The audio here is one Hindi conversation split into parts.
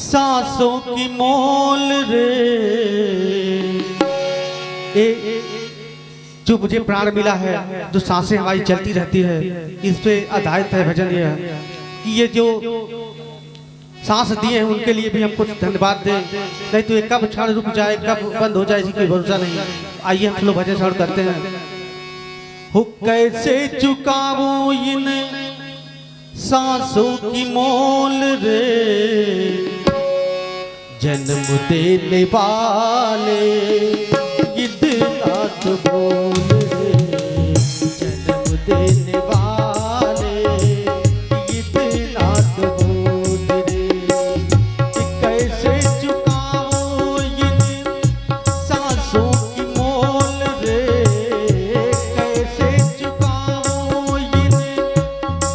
सांसों की मोल रे जो मुझे प्राण मिला है, जो सांसें हमारी चलती रहती है, इस पे आधारित है भजन। यह है कि ये जो सांस दिए हैं उनके लिए भी हम कुछ धन्यवाद दें, नहीं तो ये कब क्षण रुक जाए, कब बंद हो जाए, इसकी कोई भरोसा नहीं। आइए हम लोग भजन श्रवण करते हैं। हो कैसे चुकाऊं इन सांसों की मोल रे, जन्म देने वाले इतना तो बोल रे, जन्म देने वाले इतना तो बोल रे। कैसे चुकाऊं इन सांसों की मोल रे, कैसे चुकाऊं इन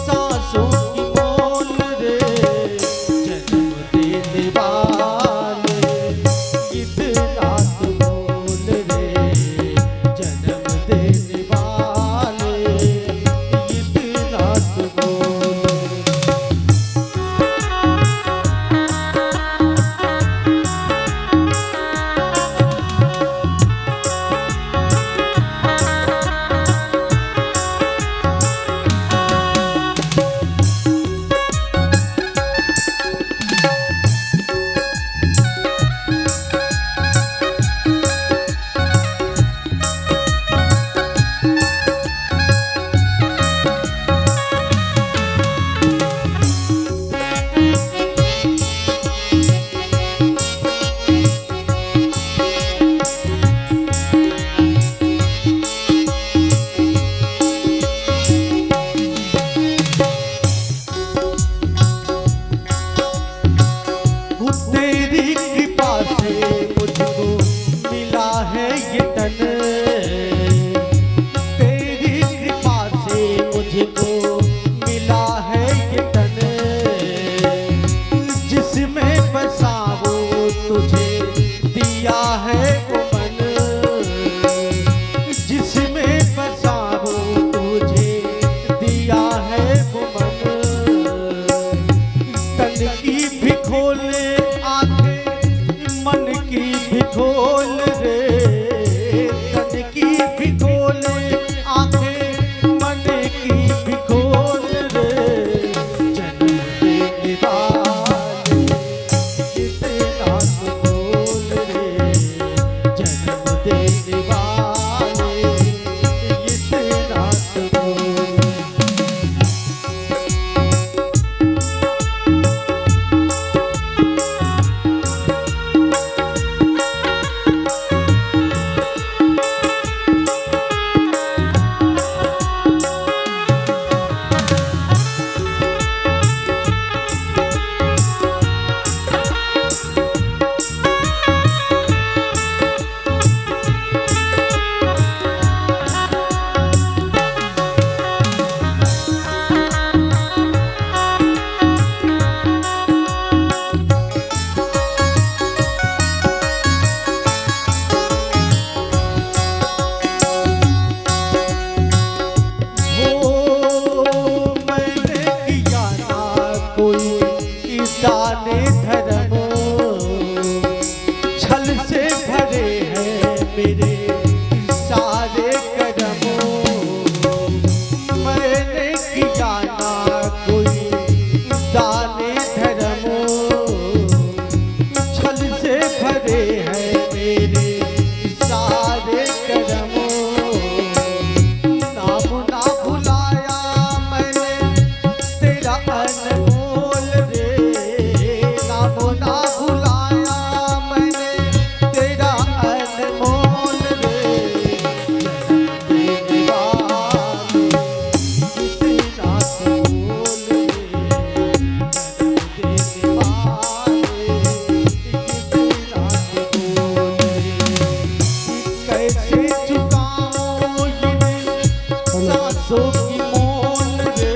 सांसों की मोल रे, जन्म देने वाले इतना तो बोल रे, जन्म देने वाले इतना तो बोल। तेरी कृपा से मुझको मिला है ये तन, तेरी कृपा से मुझको मिला है ये तन, जिसमें बसा वो तुझे दिया है वो मन, जिसमें बसा वो तुझे दिया है वो मन। तन की भी खोले मन की भी खोल रे, तन की भी खोले आंखें, मन की भी खोल रे, जन्म देने वाले इतना तो बोल रे, जन्म देने वाले इतना तो बोल। दाने धर्म छल से भरे हैं मेरे सारे कर्म, मैंने किया ना कोई दाने धर्म, छल से भरे हैं मेरे सारे कर्म। नाम ना भुलाया मैंने तेरा अनमोल रे, नाम ना भुलाया मैंने तेरा अनमोल रे, जन्म देने वाले इतना तो बोल रे, जन्म देने वाले इतना तो बोल रे। कैसे चुकाऊं इन सांसों की मोल रे,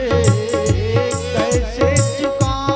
कैसे चुकाऊं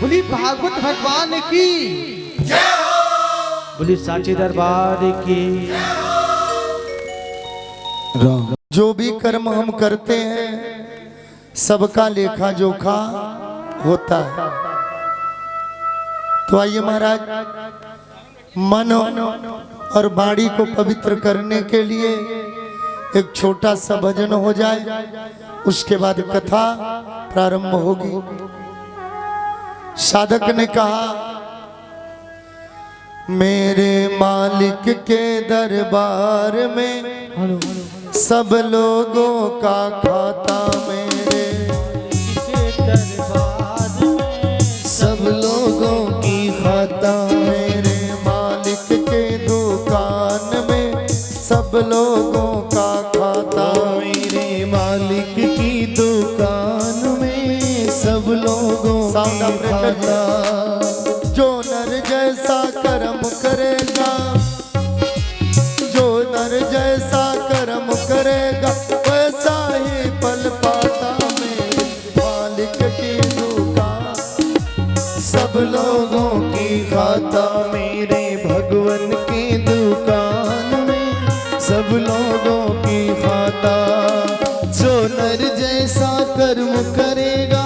बोली भागवत भगवान की, बोली साचे दरबार की। जो भी कर्म हम करते हैं सबका लेखा जोखा होता है। तो आइए महाराज, मन और वाणी को पवित्र करने के लिए एक छोटा सा भजन हो जाए, उसके बाद कथा प्रारंभ होगी। साधक ने कहा, मेरे मालिक के दरबार में सब लोगों का खाता, मेरे दरबार में सब लोगों की खाता, मेरे मालिक के दुकान में सब लोगों का खाता, मेरे मालिक की दुकान में सब लोगों का खाता। जो नर जैसा कर्म करेगा, जो नर जैसा कर्म करेगा वैसा ही फल पाता, मेरे मालिक की दुकान सब लोगों की खाता, मेरे भगवान की दुकान में सब लोगों की खाता। जो नर जैसा कर्म करेगा,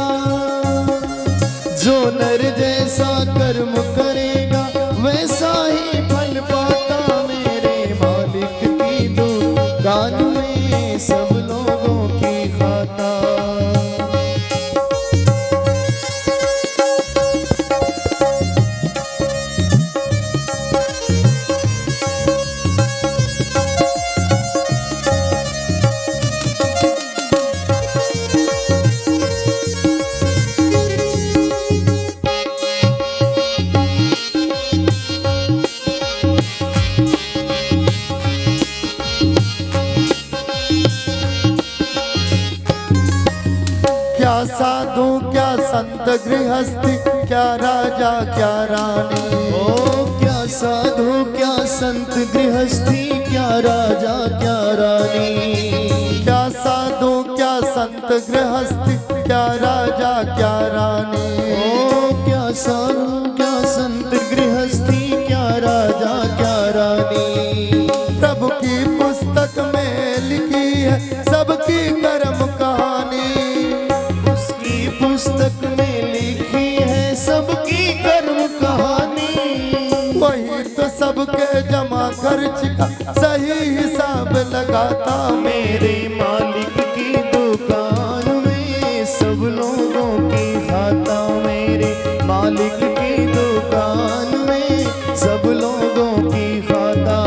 जो नर जैसा कर्म करेगा वैसा ही फल पाता, मेरे मालिक की दुकान में सब लोगों की खाता। क्या साधु क्या संत गृहस्थी, क्या राजा क्या रानी, ओ क्या साधु क्या संत गृहस्थी, क्या राजा क्या रानी। क्या साधु क्या संत गृहस्थी, क्या राजा क्या रानी, ओ क्या साधु क्या संत गृहस्थी, क्या राजा क्या रानी। प्रभु की पुस्तक में लिखी है सबकी कर्म कहानी, उसकी पुस्तक में लिखी है सबकी कर्म कहानी। वही तो सबके जमा खर्च का सही हिसाब लगाता, मेरे मालिक की दुकान में सब लोगों की खाता, मेरे मालिक की दुकान में सब लोगों की खाता।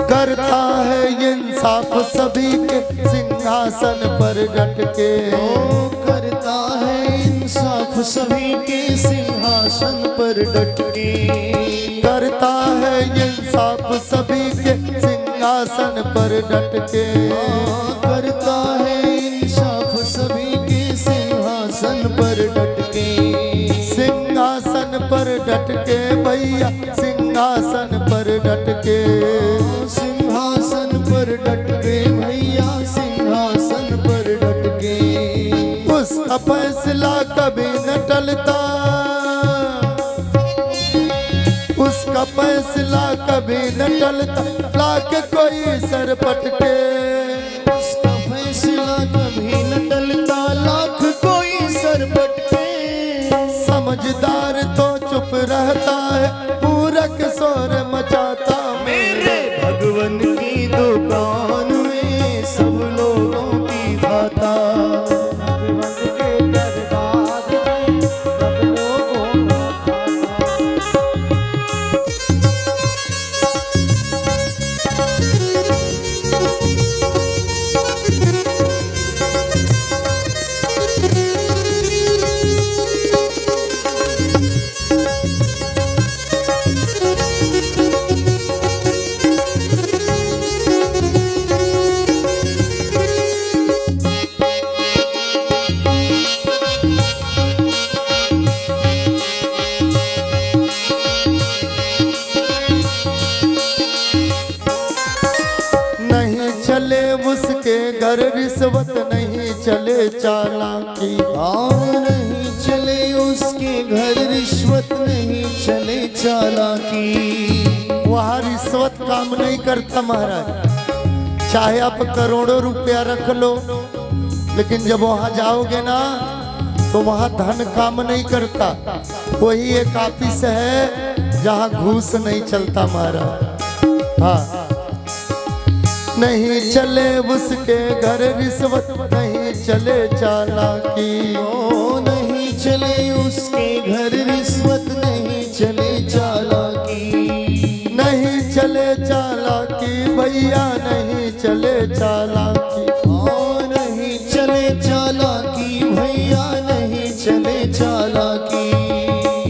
करता है इंसाफ सभी के सिंहासन पर डट के, ओ करता है इंसाफ सभी के सिंहासन पर डट के। करता है इंसाफ सभी के सिंहासन पर डट के, करता है इंसाफ सभी के सिंहासन पर डट के। सिंहासन पर डट के भैया, सिंहासन पर डट के, सिंहासन पर डट के भैया, सिंहासन पर डट के। उसका फैसला कभी न टलता, उसका फैसला कभी न टलता, लाके कोई सर पटके, उसका फैसला कभी न टलता, लाख कोई सर पटके। समझदार तो चुप रहता है, पूरक शोर मचाता, मेरे भगवान की दुकान में सब लोगों की खाता। भगवान के चालाकी। और नहीं चले उसके घर रिश्वत, नहीं चले चालाकी। वहाँ रिश्वत काम नहीं करता महाराज, चाहे आप करोड़ों रुपया रख लो, लेकिन जब वहाँ जाओगे ना तो वहाँ धन काम नहीं करता। वही एक ऑफिस है जहाँ घूस नहीं चलता महाराज। हाँ, नहीं चले उसके घर रिश्वत, नहीं चले चालाकी। ओ नहीं चले उसके घर रिश्वत, नहीं चले चालाकी। नहीं चले चालाकी भैया, नहीं चले चालाकी। ओ नहीं चले चालाकी भैया, नहीं चले चालाकी।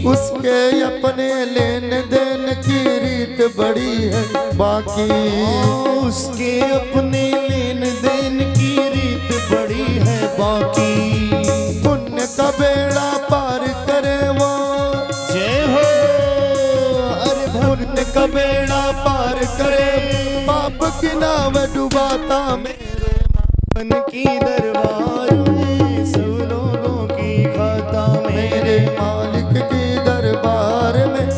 उसके अपने लेन देन की रीत बड़ी है बाकी। उसके अपने लेन देन की रीत बड़ी है बाकी। पुण्य का बेड़ा पार करे वो, जय हो। अरे पुण्य का बेड़ा पार करे, पाप की नाव डुबाता मेरे मन की दरबार में सब लोगों की खाता मेरे मालिक की दरबार में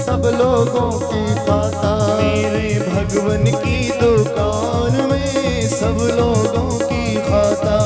सब लोगों की खाता। मेरे भगवन की दुकान में सब लोगों की खाता।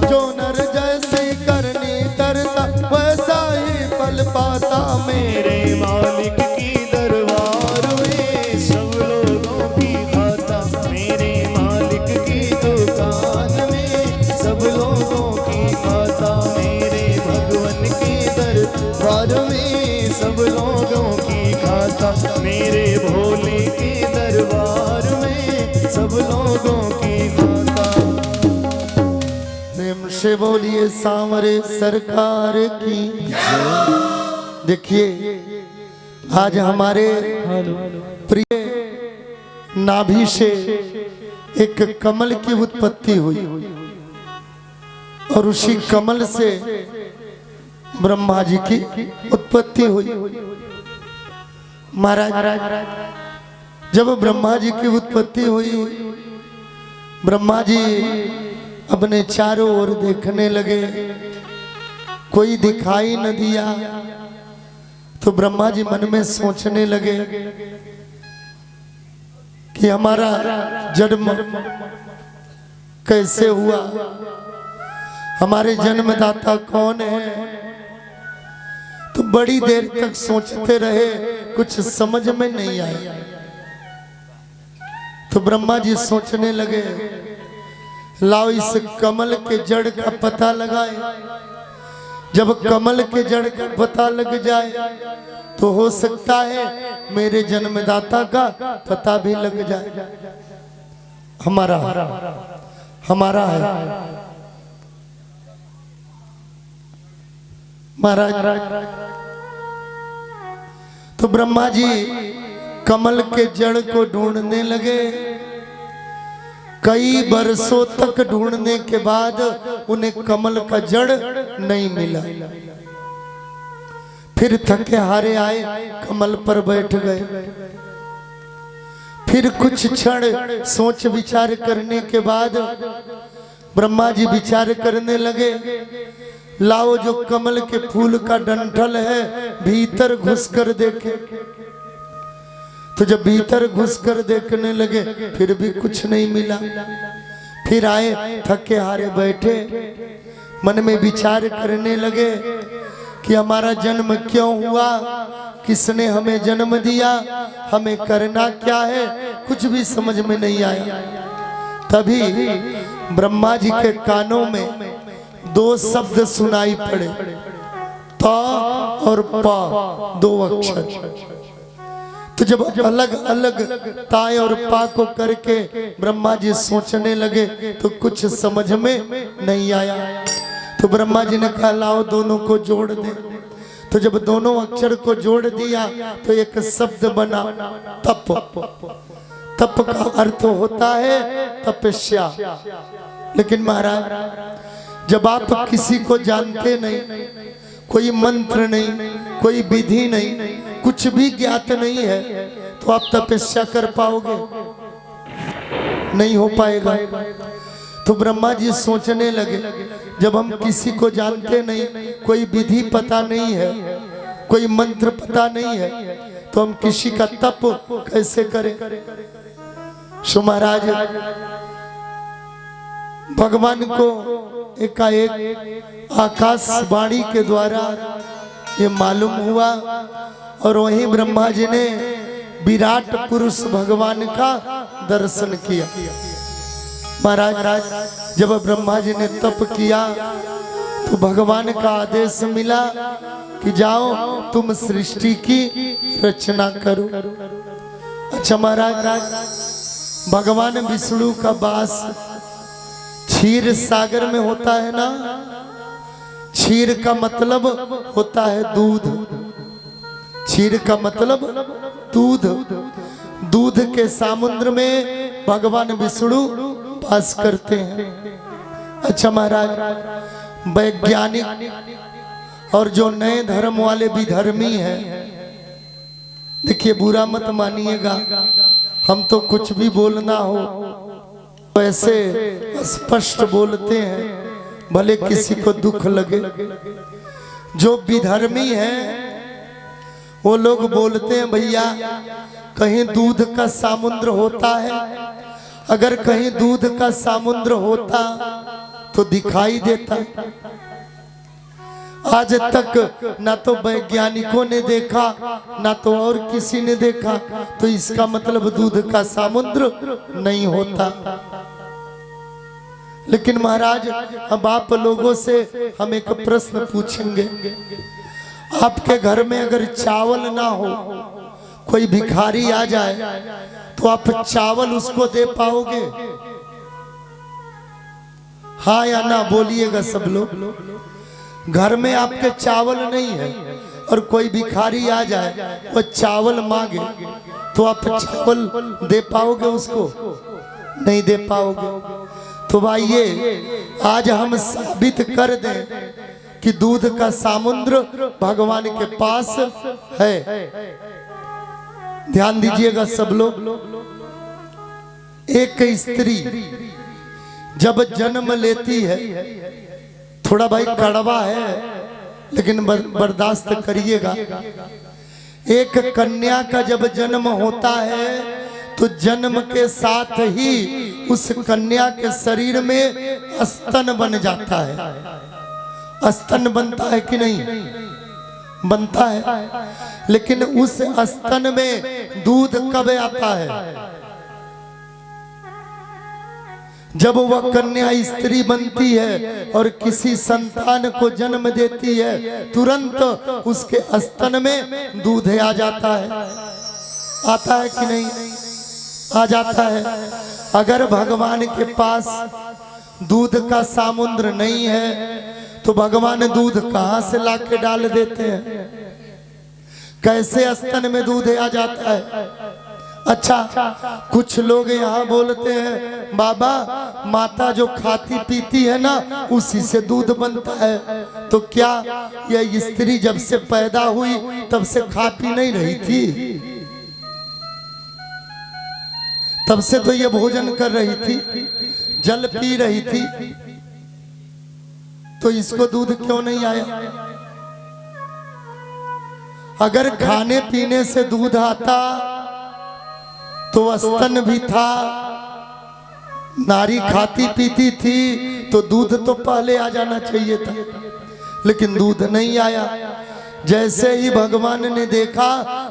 जो नर जैसी करनी करता वैसा ही फल पाता मेरे मालिक की दरबार में सब लोगों की खाता। मेरे मालिक की दुकान में सब लोगों की खाता। मेरे भगवन की दरबार में सब लोगों की खाता। मेरे भोले के दरबार में सब लोगों की खाता। प्रेम से बोलिए सांवरे सरकार की। देखिए आज हमारे प्रिय नाभि से एक कमल की उत्पत्ति हुई और उसी कमल से ब्रह्मा जी की उत्पत्ति हुई। महाराज जब ब्रह्मा जी की उत्पत्ति हुई, ब्रह्मा जी अपने चारों ओर देखने लगे, कोई दिखाई न दिया। तो ब्रह्मा जी मन में सोचने लगे कि हमारा जन्म कैसे हुआ, हमारे जन्मदाता कौन है। तो बड़ी देर तक सोचते रहे, कुछ समझ में नहीं आया। तो ब्रह्मा जी सोचने लगे, लाओ इस कमल के जड़ का पता लगाए। जब कमल के जड़ का पता लग जाए तो हो सकता है मेरे जन्मदाता का पता भी लग जाए। हमारा है महाराज। तो ब्रह्मा जी कमल के जड़ को ढूंढने लगे। कई बरसों तक ढूंढने के बाद उन्हें कमल का जड़ नहीं मिला। फिर थके हारे आए, कमल पर बैठ गए। फिर कुछ क्षण सोच विचार करने के बाद ब्रह्मा जी विचार करने लगे, लाओ जो कमल के फूल का डंठल है भीतर घुसकर देखे। तो जब भीतर घुसकर देखने लगे फिर भी कुछ नहीं मिला। फिर आए, थके हारे बैठे, मन में विचार करने लगे कि हमारा जन्म क्यों हुआ, किसने हमें जन्म दिया, हमें करना क्या है, कुछ भी समझ में नहीं आया। तभी ब्रह्मा जी के कानों में दो शब्द सुनाई पड़े, ता और पा, दो अक्षर। तो जब अलग अलग ताय और पा को करके ब्रह्मा जी सोचने लगे तो कुछ समझ में नहीं आया। तो ब्रह्मा जी ने कहा लाओ दोनों को जोड़ दे। तो जब दोनों अक्षर को जोड़ दिया तो एक शब्द बना, तप। तप का अर्थ होता है तपस्या। लेकिन महाराज जब आप किसी को जानते नहीं, कोई मंत्र नहीं, कोई विधि नहीं, कुछ भी ज्ञात नहीं है, तो आप तपस्या कर पाओगे? नहीं हो पाएगा। तो ब्रह्मा जी सोचने लगे, जब हम किसी को जानते नहीं, कोई विधि पता नहीं है, कोई मंत्र पता नहीं है, तो हम किसी का तप कैसे करें। सो महाराज भगवान को एकाएक आकाशवाणी के द्वारा ये मालूम हुआ और वहीं ब्रह्मा जी ने विराट पुरुष भगवान का दर्शन किया। महाराज जब ब्रह्मा जी ने तप किया तो भगवान का आदेश मिला कि जाओ तुम सृष्टि की रचना करो। अच्छा महाराज भगवान विष्णु का वास क्षीर सागर में होता है ना। क्षीर का मतलब होता है दूध, क्षीर का मतलब दूध। दूध के समुद्र में भगवान विष्णु वास करते हैं। अच्छा महाराज वैज्ञानिक और जो नए धर्म वाले भी धर्मी हैं, देखिए बुरा मत मानिएगा, हम तो कुछ भी बोलना हो वैसे स्पष्ट बोलते हैं, भले किसी को दुख लगे। जो विधर्मी हैं वो लोग बोलते हैं भैया कहीं दूध का समुद्र होता है, अगर कहीं दूध का समुद्र होता तो दिखाई देता। आज तक ना तो वैज्ञानिकों ने देखा ना तो और किसी ने देखा, तो इसका मतलब दूध का समुद्र नहीं होता। लेकिन महाराज अब आप लोगों से हम एक प्रश्न पूछेंगे, आपके घर में अगर चावल ना हो, कोई भिखारी आ जाए तो आप चावल उसको दे पाओगे? हाँ या ना बोलिएगा सब लोग। घर में आपके चावल नहीं है और कोई भिखारी आ जाए वो चावल मांगे तो आप चावल दे पाओगे उसको? नहीं दे पाओगे। तो आइए आज हम साबित कर दें कि दूध का समुद्र भगवान के पास है। ध्यान दीजिएगा सब लोग। एक स्त्री जब जन्म लेती है, थोड़ा भाई कड़वा है लेकिन बर्दाश्त करिएगा। एक कन्या का जब जन्म होता है तो जन्म के साथ ही उस कन्या के शरीर में स्तन बन जाता है। स्तन बनता है कि नहीं? बनता है। लेकिन उस स्तन में दूध कब आता है? जब वह कन्या स्त्री बनती है और किसी संतान को जन्म देती है, तुरंत उसके स्तन में दूध आ जाता है। आता है कि नहीं? आ जाता है। अगर भगवान के पास दूध का समुद्र नहीं है तो भगवान दूध कहां से लाके डाल देते हैं? कैसे स्तन में दूध आ जाता है? अच्छा कुछ लोग यहाँ बोलते हैं बाबा माता जो खाती पीती है ना उसी से दूध बनता है। तो क्या यह स्त्री जब से पैदा हुई तब से खा पी नहीं रही थी? तब से तो ये भोजन कर रही थी, जल पी रही थी, तो इसको दूध क्यों नहीं आया? अगर खाने पीने से दूध आता तो स्तन भी था, नारी खाती पीती थी तो दूध तो पहले आ जाना चाहिए था, लेकिन दूध नहीं आया। जैसे ही भगवान ने देखा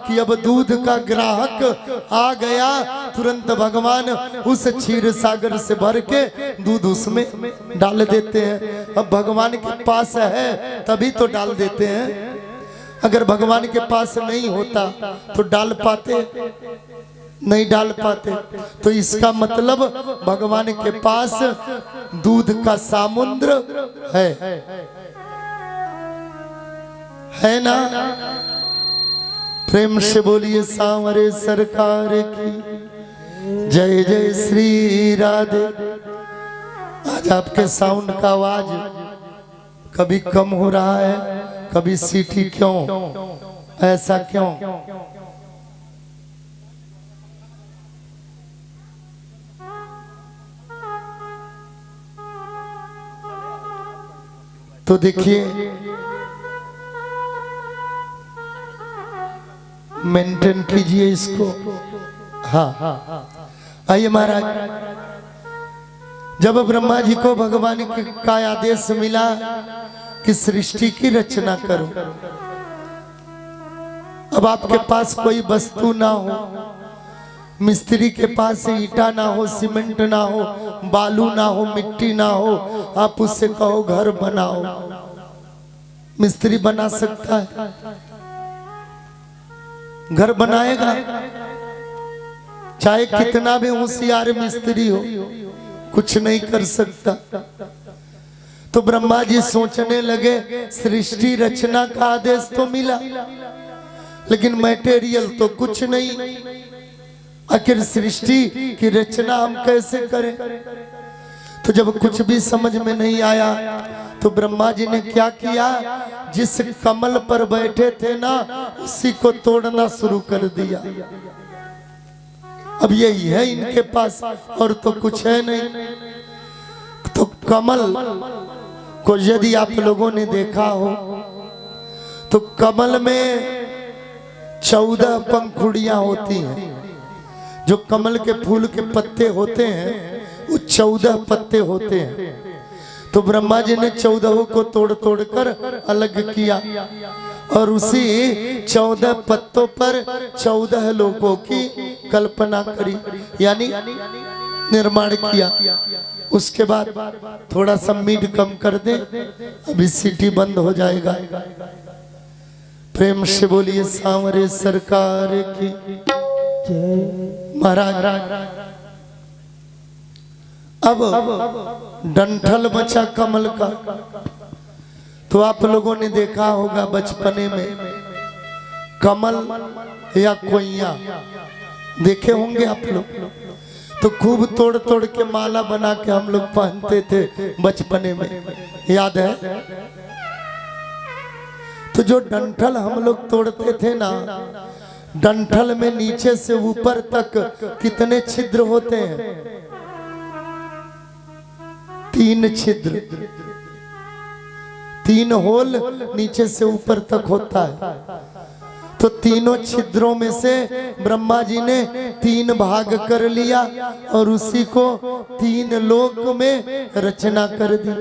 कि अब दूध का ग्राहक आ गया, तुरंत भगवान उस क्षीर सागर से भर के दूध उसमें डाल देते हैं। अब भगवान के पास है तभी तो डाल देते हैं, अगर भगवान के पास नहीं होता तो डाल पाते? नहीं डाल पाते। तो इसका मतलब भगवान के पास दूध का समुद्र है ना? प्रेम से बोलिए सांवरे सरकार की जय जय श्री राधे। आज आपके साउंड का आवाज कभी कम हो रहा है, कभी सीटी, क्यों? ऐसा क्यों? तो देखिए मेंटेन कीजिए इसको। हाँ आइए महाराज, जब ब्रह्मा जी को भगवान का आदेश मिला कि सृष्टि की रचना करो, अब आपके पास कोई वस्तु ना हो, मिस्त्री के पास ईटा ना हो, सीमेंट ना हो, बालू ना हो, मिट्टी ना हो, आप उससे कहो घर बनाओ, मिस्त्री बना सकता है? घर बनाएगा? चाहे कितना भी होशियार मिस्त्री हो, कुछ नहीं कर सकता। तो ब्रह्मा जी सोचने लगे सृष्टि रचना का आदेश तो मिला, लेकिन मटेरियल तो कुछ नहीं, आखिर सृष्टि की रचना हम कैसे करें? तो जब कुछ भी समझ में नहीं आया तो ब्रह्मा जी ने क्या किया, जिस कमल पर बैठे थे ना उसी को तोड़ना शुरू कर दिया। अब यही है इनके पास, और तो कुछ है नहीं। तो कमल को यदि आप लोगों ने देखा हो तो कमल में 14 पंखुड़ियां होती हैं। जो कमल के फूल के पत्ते होते हैं वो 14 पत्ते होते हैं। तो ब्रह्मा जी ने 14 को तोड़ तोड़ कर अलग किया और उसी 14 पत्तों पर 14 लोगों की कल्पना करी, यानी निर्माण किया। उसके बाद थोड़ा सा मीड कम कर दे, अभी सीटी बंद हो जाएगा। प्रेम से बोलिए सांवरे सरकार की महाराज। अब डंठल बचा कमल का, तो आप लोगों ने देखा होगा बचपने में कमल या कोइया देखे होंगे आप लोग, तो खूब तोड़ तोड़ के माला बना के हम लोग पहनते थे बचपने में, याद है? तो जो डंठल हम लोग तोड़ते थे ना, डंठल में नीचे से ऊपर तक कितने छिद्र होते हैं? 3 छिद्र, 3 होल नीचे से ऊपर तक होता है। तो तीनों छिद्रों में से ब्रह्मा जी ने 3 भाग कर लिया और उसी को 3 लोक में रचना कर दी।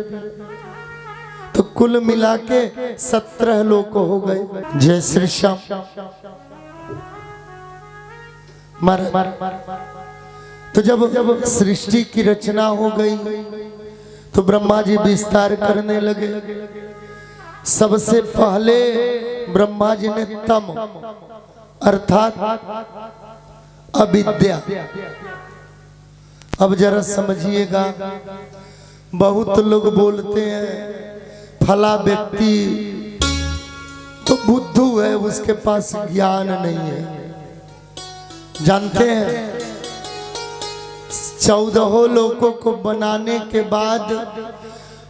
तो कुल मिला के 17 लोक हो गए। जय श्री श्याम। तो जब सृष्टि की रचना हो गई तो ब्रह्मा जी विस्तार करने लगे। सबसे पहले ब्रह्मा जी ने तम अर्थात अविद्या, अब जरा समझिएगा, बहुत लोग बोलते हैं फला व्यक्ति तो बुद्धू है, उसके पास ज्ञान नहीं है। जानते हैं 14 लोगों को बनाने के बाद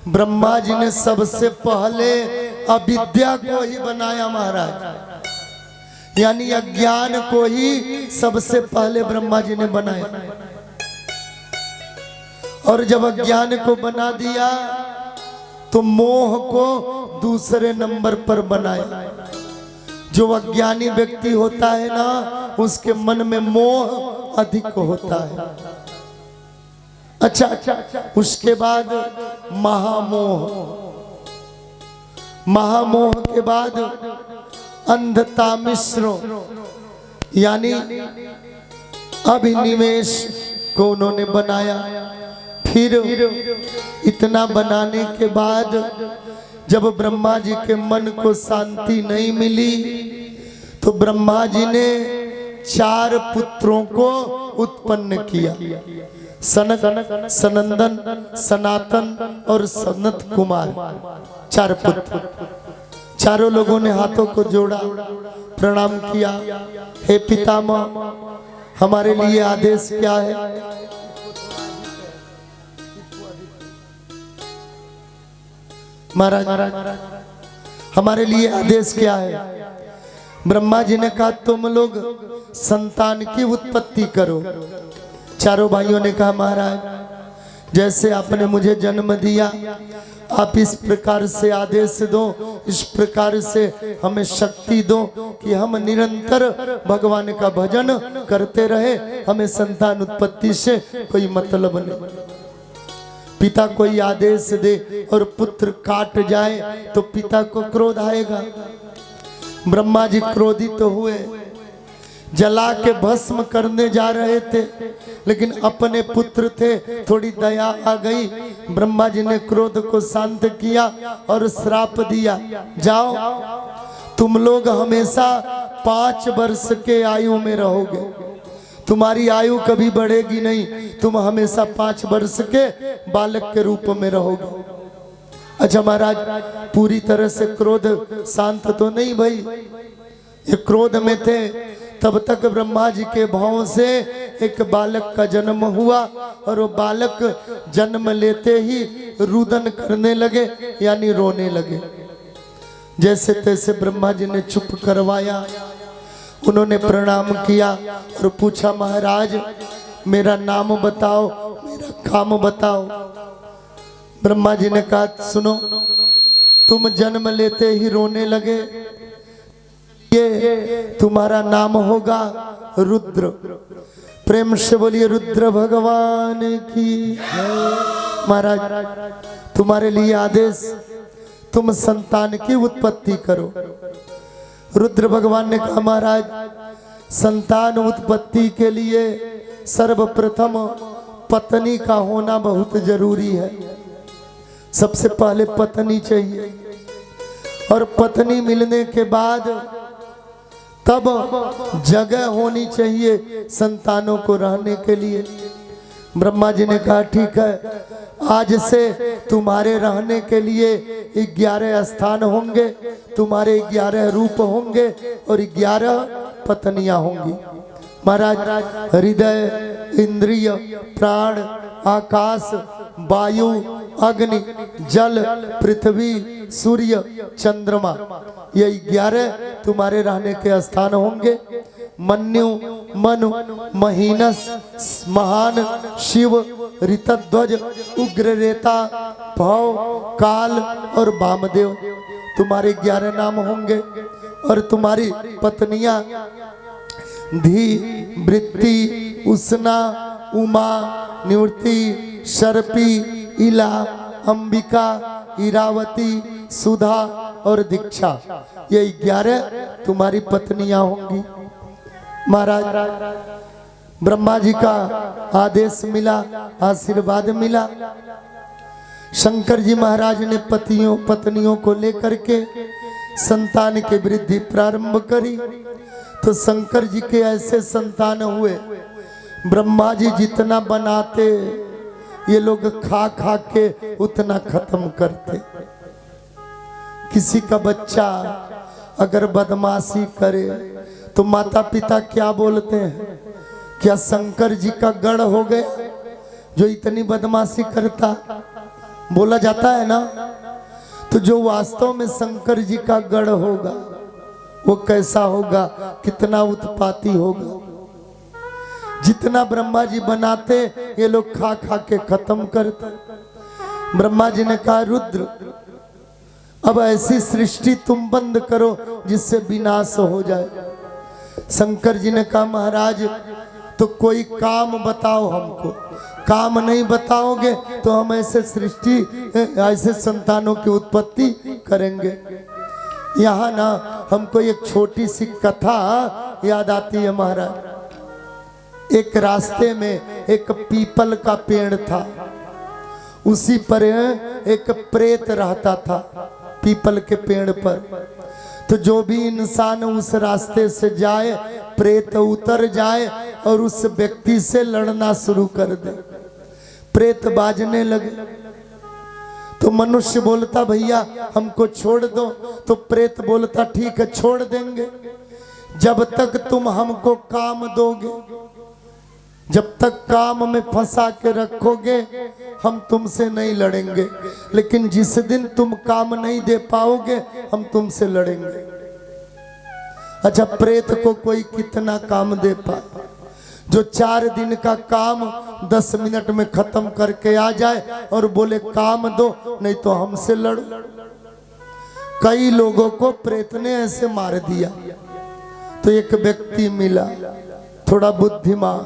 ब्रह्मा जी ने सबसे पहले अविद्या को ही बनाया महाराज, यानी अज्ञान को ही सबसे पहले ब्रह्मा जी ने बनाया। और जब अज्ञान को बना दिया तो मोह को दूसरे नंबर पर बनाया। जो अज्ञानी व्यक्ति होता है ना, उसके मन में मोह अधिक होता है। अच्छा, उसके बाद महामोह, महामोह के बाद अंधता मिश्र, यानी अभिनिवेश को उन्होंने बनाया। फिर इतना बनाने के बाद जब ब्रह्मा जी के मन को शांति नहीं मिली तो ब्रह्मा जी ने 4 पुत्रों को उत्पन्न किया, सनक, सनंदन, सनातन और सनत कुमार। 4 पुत्र। चारों लोगों ने हाथों को जोड़ा, प्रणाम किया। हे पितामह, हमारे लिए आदेश क्या है? महाराज, हमारे लिए आदेश क्या है? ब्रह्मा जी ने कहा तुम लोग संतान की उत्पत्ति करो। चारों भाइयों ने कहा महाराज, जैसे आपने मुझे जन्म दिया आप इस प्रकार से आदेश दो, इस प्रकार से हमें शक्ति दो कि हम निरंतर भगवान का भजन करते रहे, हमें संतान उत्पत्ति से कोई मतलब नहीं। पिता कोई आदेश दे और पुत्र काट जाए तो पिता को क्रोध आएगा। ब्रह्मा जी क्रोधित तो हुए, जला के भस्म करने जा रहे थे, लेकिन अपने पुत्र थे, थोड़ी दया आ गई। ब्रह्मा जी ने क्रोध को शांत किया और श्राप दिया, जाओ तुम लोग हमेशा 5 वर्ष के आयु में रहोगे, तुम्हारी आयु कभी बढ़ेगी नहीं, तुम हमेशा 5 वर्ष के बालक के रूप में रहोगे। अच्छा महाराज, पूरी तरह से क्रोध शांत तो नहीं भाई, ये क्रोध में थे। तब तक ब्रह्मा जी के भाव से एक बालक का जन्म हुआ और वो बालक जन्म लेते ही रुदन करने लगे, यानी रोने लगे। जैसे तैसे ब्रह्मा जी ने चुप करवाया, उन्होंने प्रणाम किया और पूछा, महाराज मेरा नाम बताओ, मेरा काम बताओ। ब्रह्मा जी ने कहा, सुनो, तुम जन्म लेते ही रोने लगे, ये तुम्हारा नाम होगा रुद्र। प्रेम से बोलिए रुद्र भगवान की। महाराज तुम्हारे लिए आदेश, तुम संतान की उत्पत्ति करो। रुद्र भगवान ने कहा, महाराज संतान उत्पत्ति के लिए सर्वप्रथम पत्नी का होना बहुत जरूरी है। सबसे पहले पत्नी चाहिए और पत्नी मिलने के बाद तब जगह होनी चाहिए संतानों को रहने के लिए। ब्रह्मा जी ने कहा, ठीक है, आज से तुम्हारे रहने के लिए 11 स्थान होंगे, तुम्हारे 11 रूप होंगे और 11 पत्नियां होंगी। महाराज हृदय, इंद्रिय, प्राण, आकाश, वायु, अग्नि, जल, पृथ्वी, सूर्य, चंद्रमा, ये 11 तुम्हारे रहने के स्थान होंगे। मन्यु, मनु, महीनस, महान, शिव, ऋतध्वज, उग्ररेता, भव, काल और वामदेव, तुम्हारे 11 नाम होंगे। और तुम्हारी पत्नियां धी, वृत्ति, उष्णा, उमा, निवृत्ति, शर्पी, इला, अंबिका, इरावती, सुधा और दीक्षा, ये 11 तुम्हारी पत्नियां होंगी। महाराज ब्रह्मा जी का आदेश मिला, आशीर्वाद मिला। शंकर जी महाराज ने पत्नियों को लेकर के संतान की वृद्धि प्रारंभ करी, तो शंकर जी के ऐसे संतान हुए, ब्रह्मा जी जितना बनाते ये लोग खा खा के उतना खत्म करते। किसी का बच्चा अगर बदमाशी करे तो माता पिता क्या बोलते हैं, क्या शंकर जी का गढ़ हो गया जो इतनी बदमाशी करता, बोला जाता है ना। तो जो वास्तव में शंकर जी का गढ़ होगा वो कैसा होगा, कितना उत्पाती होगा। जितना ब्रह्मा जी बनाते ये लोग खा खा के खत्म करते। ब्रह्मा जी ने कहा, रुद्र अब ऐसी सृष्टि तुम बंद करो जिससे विनाश हो जाए। शंकर जी ने कहा, महाराज तो कोई काम बताओ हमको, काम नहीं बताओगे तो हम ऐसे सृष्टि, ऐसे संतानों की उत्पत्ति करेंगे। यहाँ ना हमको एक छोटी सी कथा याद आती है महाराज। एक रास्ते में एक पीपल का पेड़ था, उसी पर एक प्रेत रहता था पीपल के पेड़ पर। तो जो भी इंसान उस रास्ते से जाए, प्रेत उतर जाए और उस व्यक्ति से लड़ना शुरू कर दे। प्रेत बाजने लगे तो मनुष्य बोलता, भैया हमको छोड़ दो। तो प्रेत बोलता, ठीक है छोड़ देंगे, जब तक तुम हमको काम दोगे, जब तक काम में फंसा के रखोगे हम तुमसे नहीं लड़ेंगे, लेकिन जिस दिन तुम काम नहीं दे पाओगे हम तुमसे लड़ेंगे। अच्छा, प्रेत को कोई कितना काम दे पाए? जो 4 दिन का काम 10 मिनट में खत्म करके आ जाए और बोले काम दो नहीं तो हमसे लड़ो। कई लोगों को प्रेत ने ऐसे मार दिया। तो एक व्यक्ति मिला थोड़ा बुद्धिमान,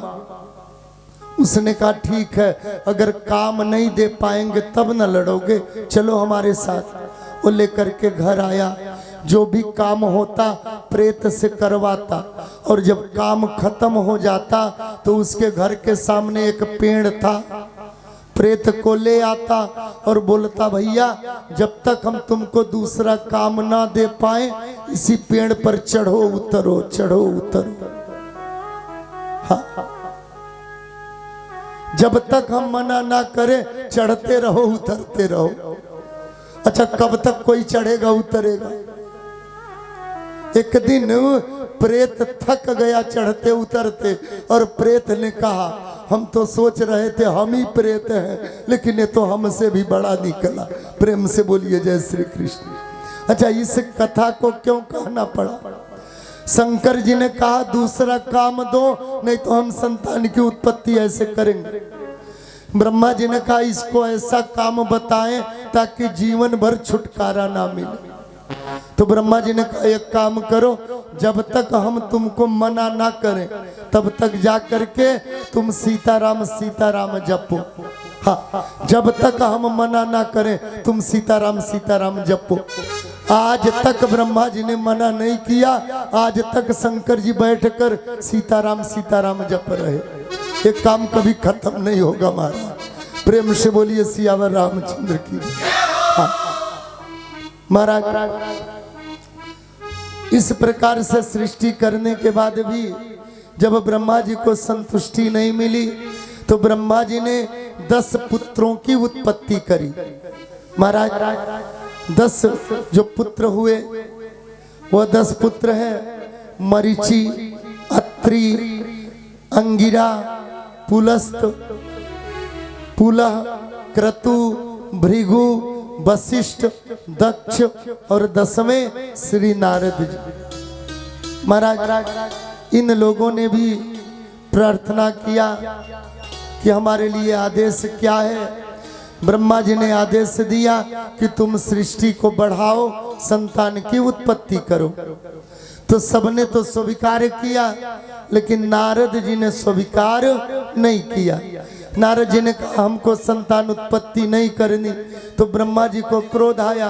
उसने कहा ठीक है अगर काम नहीं दे पाएंगे तब न लड़ोगे, चलो हमारे साथ। वो लेकर के घर आया, जो भी काम होता प्रेत से करवाता, और जब काम खत्म हो जाता तो उसके घर के सामने एक पेड़ था, प्रेत को ले आता और बोलता भैया जब तक हम तुमको दूसरा काम ना दे पाए इसी पेड़ पर चढ़ो उतरो चढ़ो उतरो। हाँ। जब तक हम मना ना करें चढ़ते रहो उतरते रहो। अच्छा कब तक कोई चढ़ेगा उतरेगा? एक दिन प्रेत थक गया चढ़ते उतरते, और प्रेत ने कहा हम तो सोच रहे थे हम ही प्रेत हैं, लेकिन ये तो हमसे भी बड़ा निकला। प्रेम से बोलिए जय श्री कृष्ण। अच्छा इस कथा को क्यों कहना पड़ा? शंकर जी ने कहा दूसरा काम दो नहीं तो हम संतान की उत्पत्ति ऐसे करेंगे। ब्रह्मा जी ने कहा इसको ऐसा काम बताएं ताकि जीवन भर छुटकारा ना मिले। तो ब्रह्मा जी ने कहा एक काम करो, जब तक हम तुमको मना ना करें तब तक जा करके तुम सीताराम सीताराम जपो। हाँ, जब तक हम मना ना करें तुम सीताराम सीताराम जपो। आज तक ब्रह्मा जी ने मना नहीं किया, आज तक शंकर जी बैठकर सीताराम सीताराम जप रहे। ये काम कभी खत्म नहीं होगा महाराज। प्रेम से बोलिए सियावर रामचंद्र की। हाँ महाराज, इस प्रकार से सृष्टि करने के बाद भी जब ब्रह्मा जी को संतुष्टि नहीं मिली तो ब्रह्मा जी ने 10 पुत्रों की उत्पत्ति करी। महाराज 10 जो पुत्र हुए वो 10 पुत्र हैं मरीचि, अत्रि, अंगिरा, पुलस्त, पुलह, क्रतु, भृगु, वशिष्ठ, दक्ष और 10वें श्री नारद जी। महाराज इन लोगों ने भी प्रार्थना किया कि हमारे लिए आदेश क्या है। ब्रह्मा जी ने आदेश दिया कि तुम सृष्टि को बढ़ाओ, संतान की उत्पत्ति करो। तो सबने तो स्वीकार किया, लेकिन नारद जी ने स्वीकार नहीं किया। नारद जी ने कहा हमको संतान उत्पत्ति नहीं करनी। तो ब्रह्मा जी को क्रोध आया।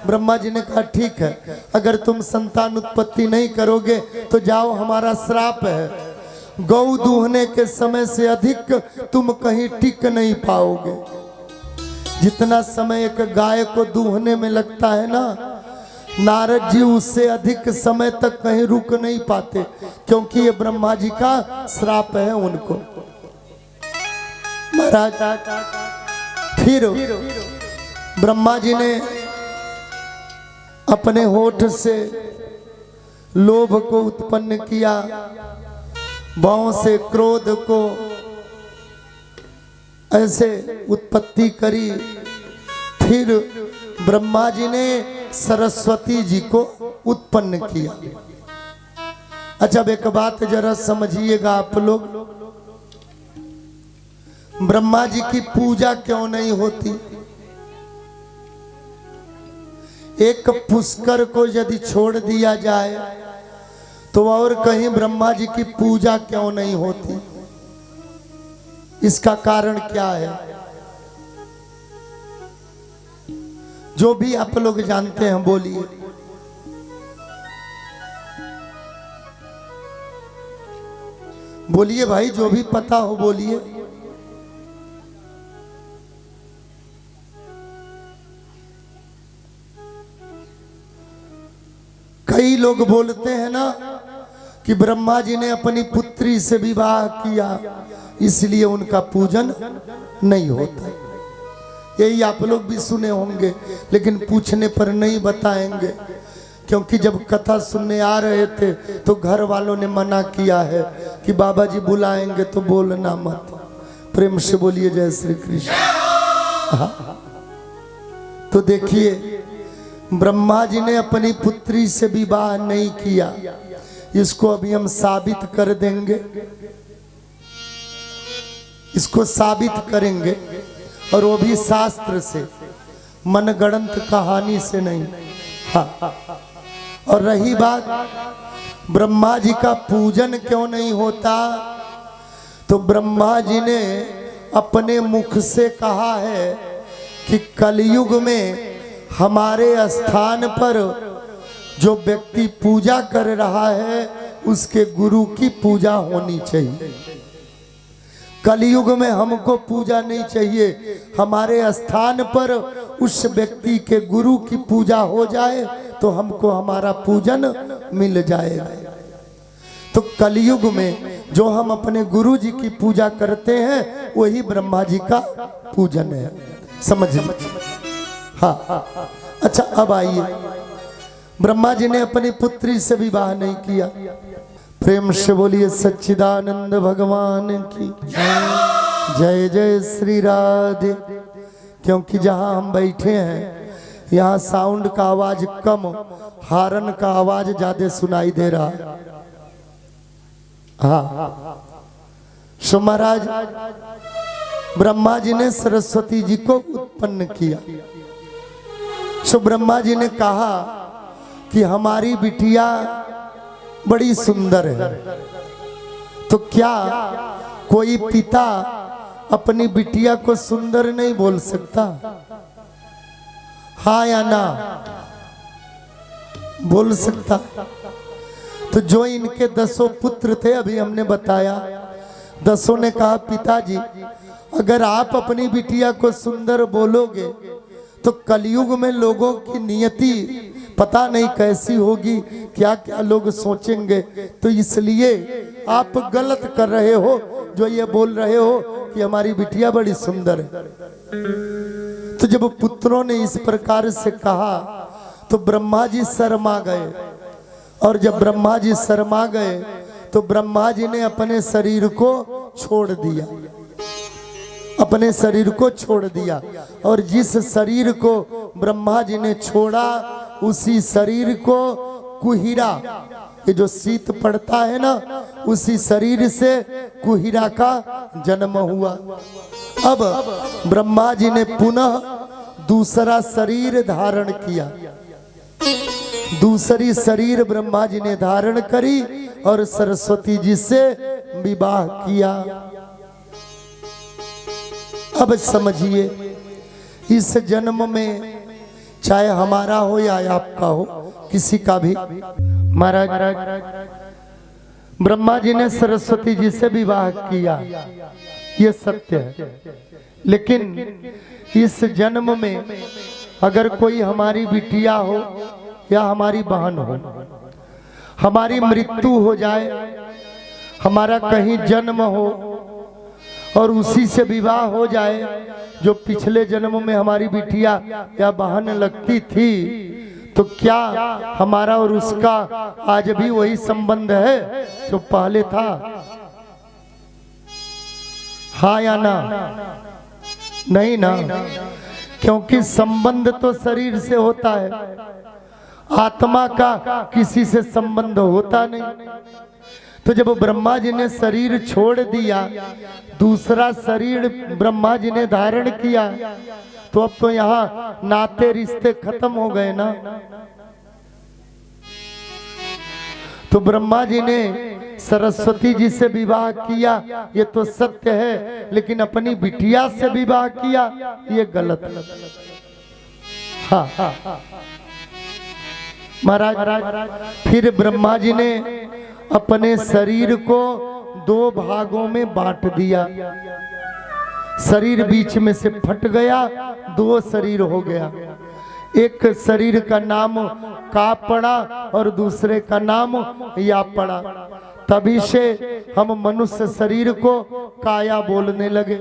ब्रह्मा जी ने कहा ठीक है अगर तुम संतान उत्पत्ति नहीं करोगे तो जाओ, हमारा श्राप है, गौ दूहने के समय से अधिक तुम कहीं टिक नहीं पाओगे। जितना समय एक गाय को दूहने में लगता है ना, नारद जी उससे अधिक समय तक कहीं रुक नहीं पाते, क्योंकि ये ब्रह्मा जी का श्राप है उनको। महाराज फिर ब्रह्मा जी ने अपने होठ से लोभ को उत्पन्न किया, भाव से क्रोध को ऐसे उत्पत्ति करी। फिर ब्रह्मा जी ने सरस्वती जी को उत्पन्न किया। अच्छा अब एक बात जरा समझिएगा आप लोग, ब्रह्मा जी की पूजा क्यों नहीं होती? एक पुष्कर को यदि छोड़ दिया जाए तो और कहीं ब्रह्मा जी की पूजा क्यों नहीं होती? इसका कारण क्या है? जो भी आप लोग जानते हैं बोलिए। बोलिए भाई, जो भी पता हो बोलिए। कई लोग बोलते हैं ना कि ब्रह्मा जी ने अपनी पुत्री से विवाह किया इसलिए उनका पूजन नहीं होता। यही आप लोग भी सुने होंगे, लेकिन पूछने पर नहीं बताएंगे, क्योंकि जब कथा सुनने आ रहे थे तो घर वालों ने मना किया है कि बाबा जी बुलाएंगे तो बोलना मत। प्रेम से बोलिए जय श्री कृष्ण। तो देखिए ब्रह्मा जी ने अपनी पुत्री से विवाह नहीं किया, इसको अभी हम साबित कर देंगे। इसको साबित करेंगे, और वो भी शास्त्र से, मनगढ़ंत कहानी से नहीं। हाँ, और रही बात ब्रह्मा जी का पूजन क्यों नहीं होता, तो ब्रह्मा जी ने अपने मुख से कहा है कि कलयुग में हमारे स्थान पर जो व्यक्ति पूजा कर रहा है उसके गुरु की पूजा होनी चाहिए। कलयुग में हमको पूजा नहीं चाहिए, हमारे स्थान पर उस व्यक्ति के गुरु की पूजा हो जाए तो हमको हमारा पूजन मिल जाएगा। तो कलयुग में जो हम अपने गुरु जी की पूजा करते हैं वही ब्रह्मा जी का पूजन है, समझ लीजिए। हाँ, अच्छा अब आइए, ब्रह्मा जी ने अपनी पुत्री से विवाह नहीं किया। प्रेम से बोलिए सच्चिदानंद भगवान की जय जय श्री राधे। क्योंकि जहां हम बैठे हैं यहाँ साउंड का आवाज कम, हारन का आवाज ज्यादा सुनाई दे रहा है। हाँ, सो महाराज ब्रह्मा जी ने सरस्वती जी को उत्पन्न किया। सो ब्रह्मा जी ने कहा कि हमारी बिटिया बड़ी सुंदर है, तो क्या कोई पिता अपनी बिटिया को सुंदर नहीं बोल सकता? हाँ या ना बोल सकता? तो जो इनके 10 पुत्र थे, अभी हमने बताया, 10 ने कहा पिताजी अगर आप अपनी बिटिया को सुंदर बोलोगे तो कलयुग में लोगों की नियति पता नहीं कैसी होगी, क्या क्या लोग सोचेंगे। तो इसलिए आप गलत कर रहे हो जो ये बोल रहे हो कि हमारी बिटिया बड़ी सुंदर है। तो जब पुत्रों ने इस प्रकार से कहा तो ब्रह्मा जी शर्मा गए, और जब ब्रह्मा जी शर्मा गए तो ब्रह्मा जी ने अपने शरीर को छोड़ दिया, अपने शरीर को छोड़ दिया। और जिस शरीर को ब्रह्मा जी ने छोड़ा उसी शरीर को कुहिरा, ये जो शीत पड़ता है ना, उसी शरीर से कुहिरा का जन्म हुआ। अब ब्रह्मा जी ने पुनः दूसरा शरीर धारण किया, दूसरी शरीर ब्रह्मा जी ने धारण करी और सरस्वती जी से विवाह किया। अब समझिए, इस जन्म में चाहे हमारा हो या आपका हो, किसी का भी, महाराज ब्रह्मा जी ने सरस्वती जी से विवाह किया, ये सत्य है। लेकिन इस जन्म में अगर कोई हमारी बिटिया हो या हमारी बहन हो, हमारी मृत्यु हो जाए, हमारा कहीं जन्म हो और उसी से विवाह हो जाए जो पिछले जन्म में हमारी बिटिया या बहन लगती थी, तो क्या हमारा और उसका आज भी वही संबंध है जो पहले था? हाँ या ना? नहीं ना, क्योंकि संबंध तो शरीर से होता है, आत्मा का किसी से संबंध होता नहीं। तो जब ब्रह्मा जी ने शरीर छोड़ दिया, दूसरा शरीर ब्रह्मा जी ने धारण किया, तो अब तो यहाँ नाते रिश्ते खत्म हो गए ना। तो ब्रह्मा जी ने सरस्वती जी से विवाह किया, ये तो सत्य है, लेकिन अपनी बिटिया से विवाह किया, ये गलत है। हाँ महाराज, फिर ब्रह्मा जी ने अपने शरीर को 2 भागों में बांट दिया, शरीर बीच में से फट गया, 2 शरीर हो गया। एक शरीर का नाम का पड़ा और दूसरे का नाम या पड़ा। तभी से हम मनुष्य शरीर को काया बोलने लगे।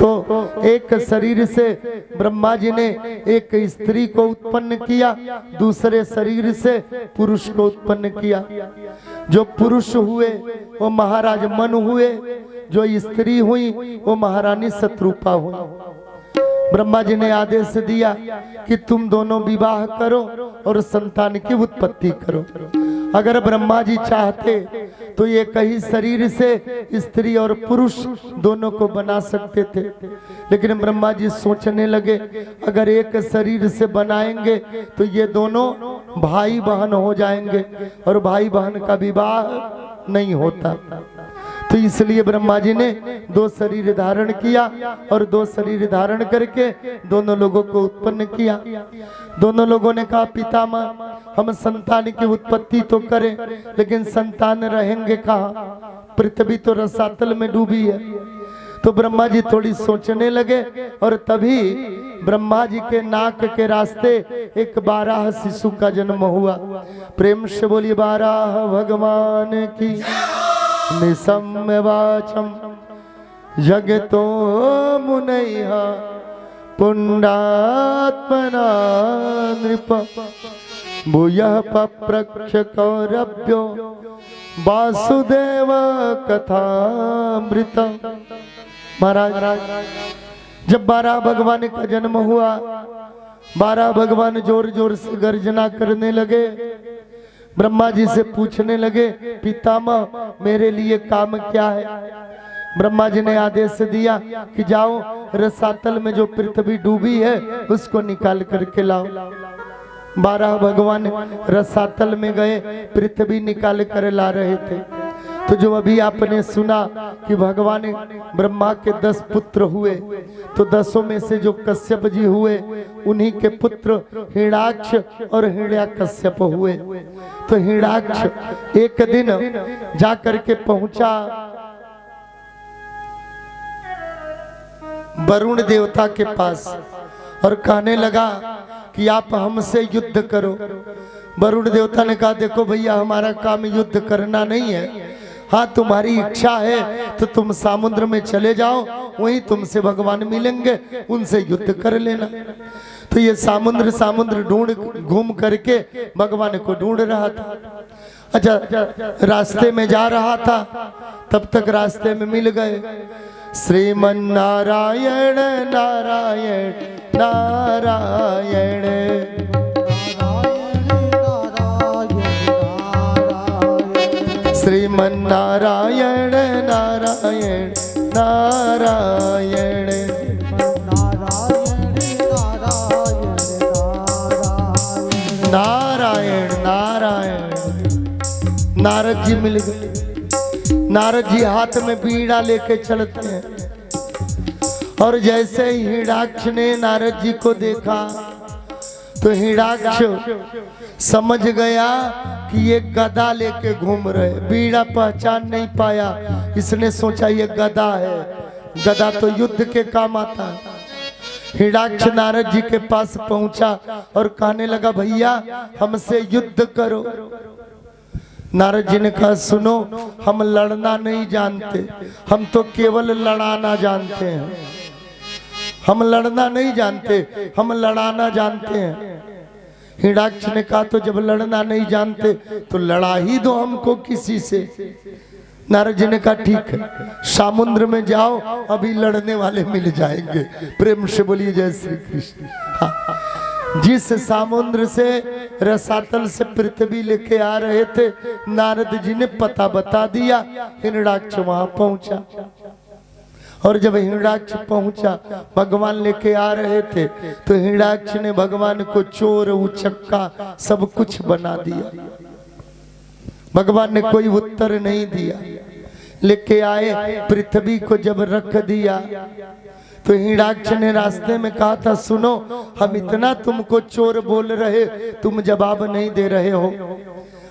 तो एक शरीर से ब्रह्मा जी ने एक स्त्री को उत्पन्न किया, दूसरे शरीर से पुरुष को उत्पन्न किया। जो पुरुष हुए वो महाराज मनु हुए, जो स्त्री हुई वो महारानी शत्रुपा हुई। ब्रह्मा जी ने आदेश दिया कि तुम दोनों विवाह करो और संतान की उत्पत्ति करो। अगर ब्रह्मा जी चाहते तो एक ही शरीर से स्त्री और पुरुष दोनों को बना सकते थे, लेकिन ब्रह्मा जी सोचने लगे अगर एक शरीर से बनाएंगे तो ये दोनों भाई बहन हो जाएंगे और भाई बहन का विवाह नहीं होता। तो इसलिए ब्रह्मा जी ने 2 शरीर धारण किया और 2 शरीर धारण करके दोनों लोगों को उत्पन्न किया। दोनों लोगों ने कहा पितामह हम संतान की उत्पत्ति तो करें, लेकिन संतान रहेंगे कहाँ? पृथ्वी तो रसातल में डूबी है। तो ब्रह्मा जी थोड़ी सोचने लगे और तभी ब्रह्मा जी के नाक के रास्ते एक 12 शिशु का जन्म हुआ। प्रेम से बोलिए 12 भगवान की। निसम्य वाचम जगतो मुनैहा पुंडात्मना नृप भूयः पप्रक्ष कौरभ्यो वासुदेव कथामृत। महाराज जब 12 भगवान का जन्म हुआ, 12 भगवान जोर जोर से गर्जना करने लगे। ब्रह्मा जी से पूछने लगे पितामह मेरे लिए काम क्या है? ब्रह्मा जी ने आदेश दिया कि जाओ रसातल में जो पृथ्वी डूबी है उसको निकाल करके लाओ। 12 भगवान रसातल में गए, पृथ्वी निकाल कर ला रहे थे। तो जो अभी आपने सुना कि भगवान ब्रह्मा के 10 पुत्र हुए, तो 10 में से जो कश्यप जी हुए उन्हीं के पुत्र हिरण्याक्ष और हिरण्याकश्यप हुए। तो हिरण्याक्ष एक दिन जाकर के पहुंचा वरुण देवता के पास और कहने लगा कि आप हमसे युद्ध करो। वरुण देवता ने कहा देखो भैया हमारा काम युद्ध करना नहीं है, हाँ तुम्हारी इच्छा है तो तुम समुद्र में चले जाओ, वहीं तुमसे भगवान मिलेंगे, उनसे युद्ध कर लेना। तो ये समुद्र ढूंढ घूम करके भगवान को ढूंढ रहा था। अच्छा रास्ते में जा रहा था, तब तक रास्ते में मिल गए श्रीमन नारायण नारायण नारायण श्रीमन नारायण नारायण नारायण नारायण नारायण। नारद जी मिल गए। नारद जी हाथ में बीड़ा लेके चलते हैं और जैसे ही हिरण्याक्ष ने नारद जी को देखा तो हिरण्याक्ष समझ गया कि ये गदा लेके घूम रहे। बीड़ा पहचान नहीं पाया, इसने सोचा ये गदा है, गदा तो युद्ध के काम आता है। हिरण्याक्ष नारद जी के पास पहुंचा और कहने लगा भैया हमसे युद्ध करो। नारद जी ने कहा सुनो हम लड़ना नहीं जानते, हम तो केवल लड़ाना जानते हैं। हम लड़ना नहीं जानते, हम लड़ाना जानते हैं। हिरण्याक्ष ने कहा तो जब लड़ना नहीं जानते तो लड़ा ही दो हमको किसी से। नारद जी ने कहा ठीक है समुद्र में जाओ, अभी लड़ने वाले मिल जाएंगे। प्रेम से बोलिए जय श्री कृष्ण। हाँ। जिस समुद्र से रसातल से पृथ्वी लेके आ रहे थे, नारद जी ने पता बता दिया। हिरण्याक्ष वहां पहुंचा और जब हिरण्याक्ष पहुंचा भगवान लेके आ रहे थे तो हिरण्याक्ष ने भगवान को चोर उचक्का सब कुछ बना दिया। भगवान ने कोई उत्तर नहीं दिया। लेके आए पृथ्वी को जब रख दिया तो हिरण्याक्ष ने रास्ते में कहा था सुनो हम इतना तुमको चोर बोल रहे, तुम जवाब नहीं दे रहे हो।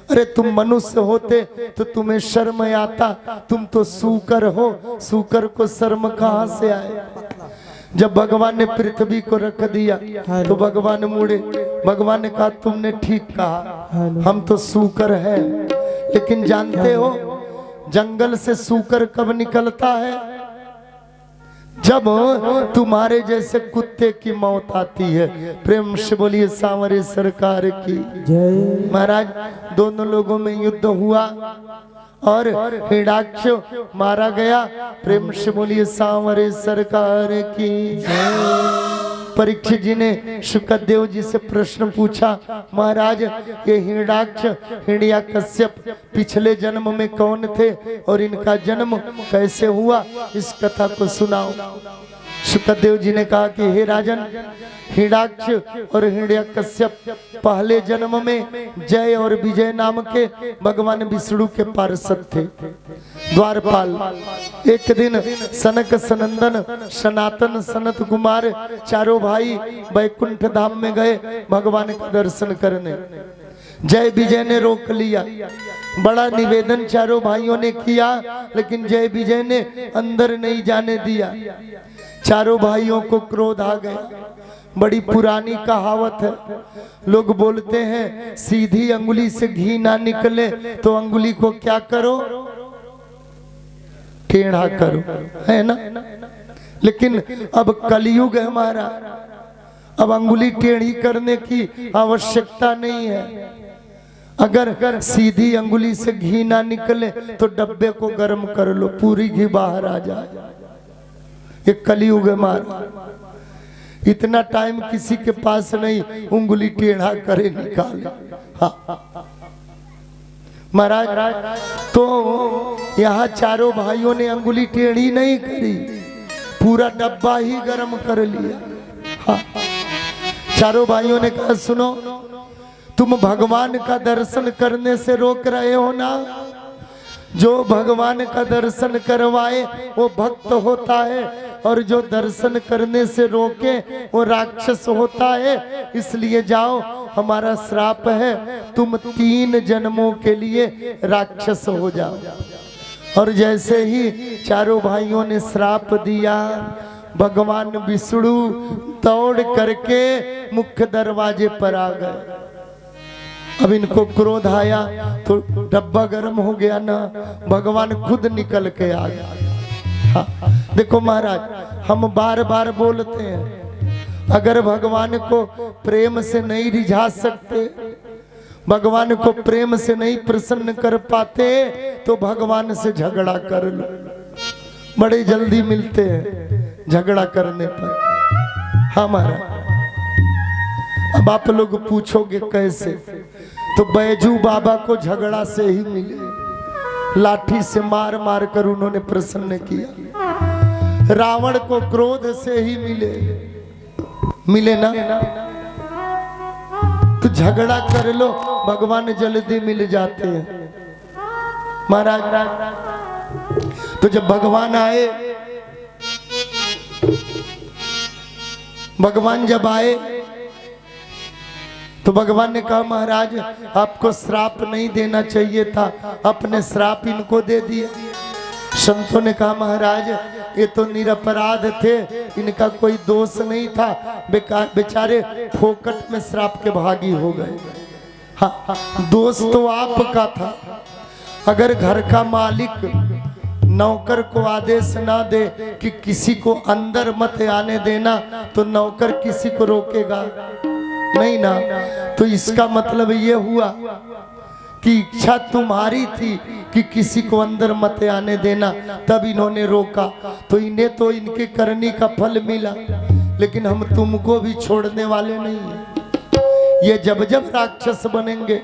अरे तुम मनुष्य होते तो तुम्हें शर्म आता, तुम तो सूकर हो, सूकर को शर्म कहाँ से आए। जब भगवान ने पृथ्वी को रख दिया तो भगवान मुड़े। भगवान ने कहा तुमने ठीक कहा, हम तो सूकर है, लेकिन जानते हो जंगल से सूकर कब निकलता है? जब तुम्हारे जैसे कुत्ते की मौत आती है। प्रेम से बोलिए सांवरे सरकार की जय। महाराज दोनों लोगों में युद्ध हुआ और हिरण्याक्ष मारा गया। प्रेम से बोलिए सांवरे सरकार की जय। परीक्षित जी ने शुकदेव जी से प्रश्न पूछा, महाराज ये हिरण्याक्ष हिरण्यकश्यप पिछले जन्म में कौन थे और इनका जन्म कैसे हुआ, इस कथा को सुनाओ। शुकदेव जी ने कहा कि हे राजन, हिरण्याक्ष और हिरण्यकश्यप पहले जन्म में जय और विजय नाम के भगवान विष्णु के पार्षद थे, द्वारपाल। एक दिन सनक सनंदन सनातन सनत कुमार चारों भाई वैकुंठ धाम में गए भगवान का दर्शन करने। जय विजय ने रोक लिया, बड़ा निवेदन चारों भाइयों ने किया, लेकिन जय विजय ने अंदर नहीं जाने दिया। चारों भाइयों को क्रोध आ गया। बड़ी पुरानी कहावत है, लोग बोलते हैं सीधी अंगुली से घी ना निकले तो अंगुली को क्या करो, टेढ़ा करो, है ना। लेकिन अब कलयुग है हमारा, अब अंगुली टेढ़ी करने की आवश्यकता नहीं है। अगर सीधी अंगुली से घी ना निकले तो डब्बे को गर्म कर लो, पूरी घी बाहर आ जाए। ये कलयुग है हमारा, इतना टाइम किसी के पास नहीं उंगली टेढ़ा करे निकाले। हाँ महाराज, तो यहाँ चारों भाइयों ने अंगुली टेढ़ी नहीं करी, पूरा डब्बा ही गर्म कर लिया। हाँ, चारों भाइयों ने कहा सुनो, तुम भगवान का दर्शन करने से रोक रहे हो ना, जो भगवान का दर्शन करवाए वो भक्त होता है और जो दर्शन करने से रोके वो राक्षस होता है। इसलिए जाओ, हमारा श्राप है, तुम 3 जन्मों के लिए राक्षस हो जाओ। और जैसे ही चारों भाइयों ने श्राप दिया, भगवान विष्णु दौड़ करके मुख्य दरवाजे पर आ गए। अब इनको क्रोध आया तो डब्बा गर्म हो गया ना, भगवान खुद निकल के आ गया। हाँ, देखो महाराज, हम बार बार बोलते हैं, अगर भगवान को प्रेम से नहीं रिझा सकते, भगवान को प्रेम से नहीं प्रसन्न कर पाते, तो भगवान से झगड़ा कर लो, बड़े जल्दी मिलते हैं झगड़ा करने पर। हाँ महाराज, अब आप लोग पूछोगे कैसे, तो बैजू बाबा को झगड़ा से ही मिले, लाठी से मार मार कर उन्होंने प्रसन्न किया। रावण को क्रोध से ही मिले ना, तो झगड़ा कर लो, भगवान जल्दी मिल जाते हैं महाराज। तो जब भगवान आए, भगवान जब आए तो भगवान ने कहा महाराज आपको श्राप नहीं देना चाहिए था, अपने श्राप इनको दे दिए। संतों ने कहा महाराज ये तो निरपराध थे, इनका कोई दोष नहीं था, बेचारे फोकट में श्राप के भागी हो गए। हाँ, दोष तो आपका था। अगर घर का मालिक नौकर को आदेश ना दे कि किसी को अंदर मत आने देना, तो नौकर किसी को रोकेगा नहीं ना। तो इसका मतलब ये हुआ कि इच्छा तुम्हारी थी कि किसी को अंदर मत आने देना, तब इन्होंने रोका। तो इन्हें तो इनके करने का फल मिला, लेकिन हम तुमको भी छोड़ने वाले नहीं हैं। ये जब जब राक्षस बनेंगे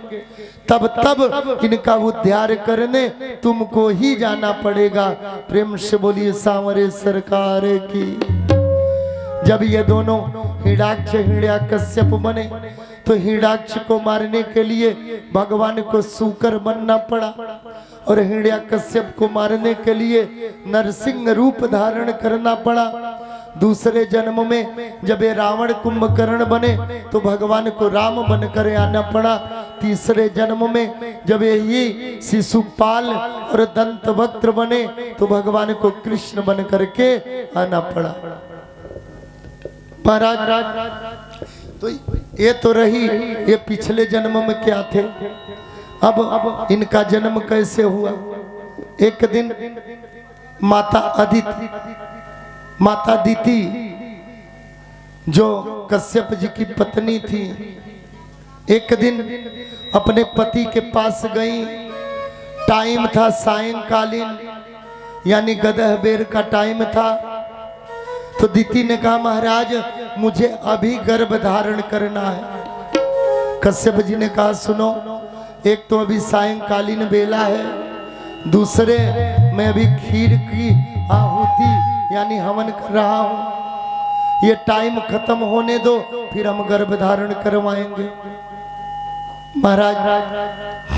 तब तब इनका उद्धार करने तुमको ही जाना पड़ेगा। प्रेम से बोलिए सांवरे सरकार की। जब ये दोनों हिरण्याक्ष हिरण्यकश्यप बने, तो हिरण्याक्ष को मारने के लिए भगवान को सूकर बनना पड़ा, और हिरण्यकश्यप को मारने के लिए नरसिंह रूप धारण करना पड़ा। दूसरे जन्म में जब ये रावण कुंभकर्ण बने तो भगवान को राम बनकर आना पड़ा। तीसरे जन्म में जब ये शिशुपाल और दंतवक्त्र बने तो भगवान को कृष्ण बन करके आना पड़ा। महाराज तो ये तो रही ये पिछले जन्म में क्या थे। अब इनका जन्म कैसे हुआ। एक दिन माता अदिति जो कश्यप जी की पत्नी थी, एक दिन अपने पति के पास गई। टाइम था सायंकालीन, यानी गदह बेर का टाइम था। तो दीति ने कहा महाराज मुझे अभी गर्भ धारण करना है। कश्यप जी ने कहा सुनो, एक तो अभी सायंकालीन बेला है, दूसरे मैं अभी खीर की आहुति यानी हवन कर रहा हूं, ये टाइम खत्म होने दो फिर हम गर्भ धारण करवाएंगे। महाराज